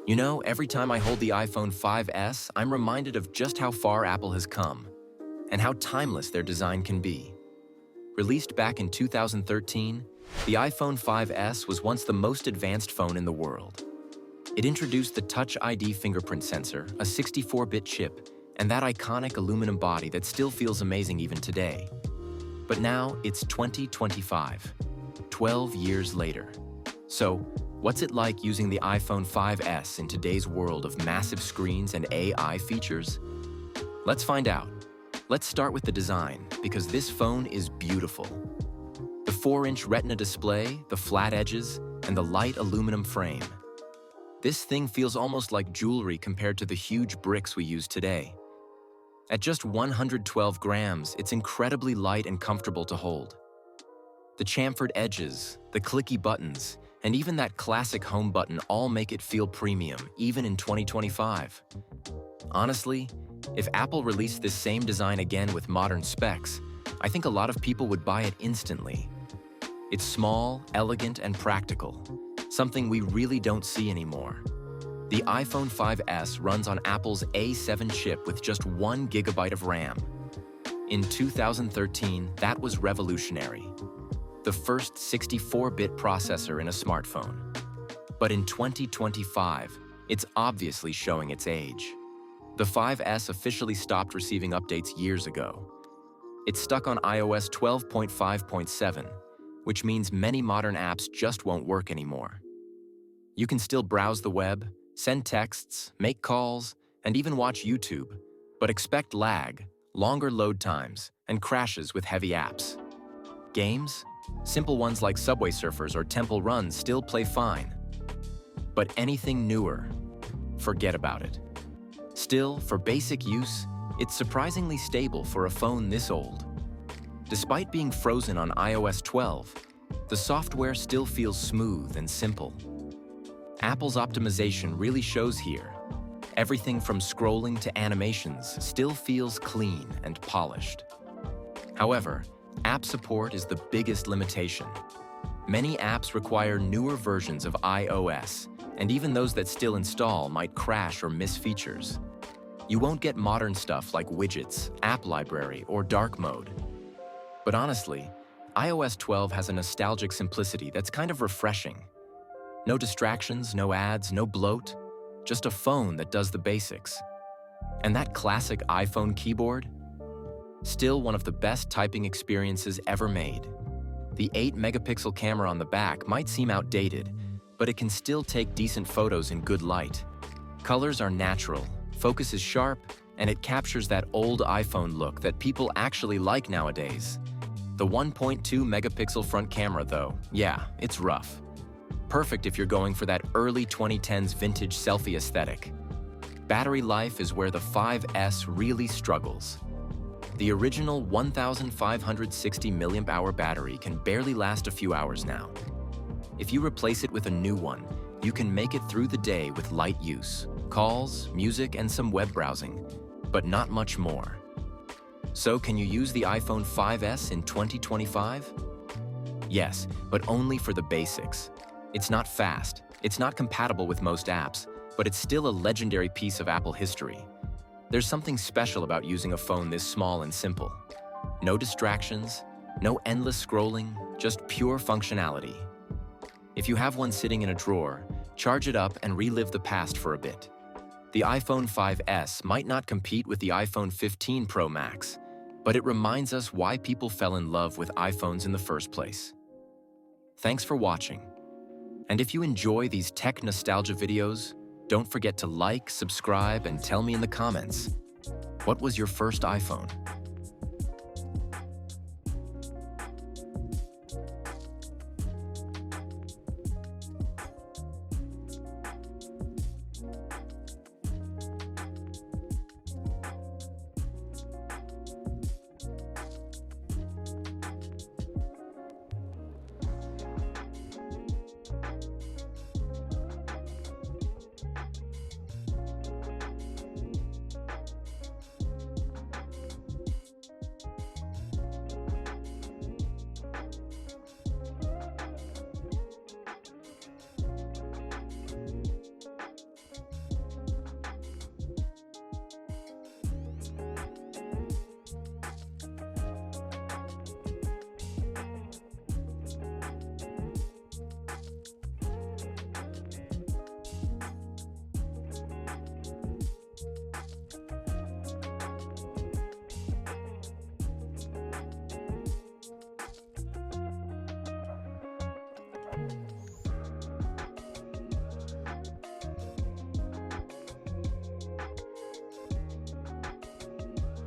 You know, every time I hold the iPhone 5S, I'm reminded of just how far Apple has come and how timeless their design can be. Released back in 2013, the iPhone 5S was once the most advanced phone in the world. It introduced the Touch ID fingerprint sensor, a 64-bit chip, and that iconic aluminum body that still feels amazing even today. But now it's 2025, 12 years later. So, what's it like using the iPhone 5S in today's world of massive screens and AI features? Let's find out. Let's start with the design, because this phone is beautiful. The 4-inch Retina display, the flat edges, and the light aluminum frame. This thing feels almost like jewelry compared to the huge bricks we use today. At just 112 grams, it's incredibly light and comfortable to hold. The chamfered edges, the clicky buttons, and even that classic home button all make it feel premium, even in 2025. Honestly, if Apple released this same design again with modern specs, I think a lot of people would buy it instantly. It's small, elegant, and practical, something we really don't see anymore. The iPhone 5S runs on Apple's A7 chip with just 1 GB of RAM. In 2013, that was revolutionary. The first 64-bit processor in a smartphone. But in 2025, it's obviously showing its age. The 5S officially stopped receiving updates years ago. It's stuck on iOS 12.5.7, which means many modern apps just won't work anymore. You can still browse the web, send texts, make calls, and even watch YouTube, but expect lag, longer load times, and crashes with heavy apps. Games? Simple ones like Subway Surfers or Temple Run still play fine. But anything newer, forget about it. Still, for basic use, it's surprisingly stable for a phone this old. Despite being frozen on iOS 12, the software still feels smooth and simple. Apple's optimization really shows here. Everything from scrolling to animations still feels clean and polished. However, app support is the biggest limitation. Many apps require newer versions of iOS, and even those that still install might crash or miss features. You won't get modern stuff like widgets, app library, or dark mode. But honestly, iOS 12 has a nostalgic simplicity that's kind of refreshing. No distractions, no ads, no bloat, just a phone that does the basics. And that classic iPhone keyboard? Still one of the best typing experiences ever made. The 8-megapixel camera on the back might seem outdated, but it can still take decent photos in good light. Colors are natural, focus is sharp, and it captures that old iPhone look that people actually like nowadays. The 1.2-megapixel front camera though, yeah, it's rough. Perfect if you're going for that early 2010s vintage selfie aesthetic. Battery life is where the 5S really struggles. The original 1,560 mAh battery can barely last a few hours now. If you replace it with a new one, you can make it through the day with light use, calls, music, and some web browsing, but not much more. So can you use the iPhone 5S in 2025? Yes, but only for the basics. It's not fast, it's not compatible with most apps, but it's still a legendary piece of Apple history. There's something special about using a phone this small and simple. No distractions, no endless scrolling, just pure functionality. If you have one sitting in a drawer, charge it up and relive the past for a bit. The iPhone 5S might not compete with the iPhone 15 Pro Max, but it reminds us why people fell in love with iPhones in the first place. Thanks for watching. And if you enjoy these tech nostalgia videos, don't forget to like, subscribe, and tell me in the comments, what was your first iPhone?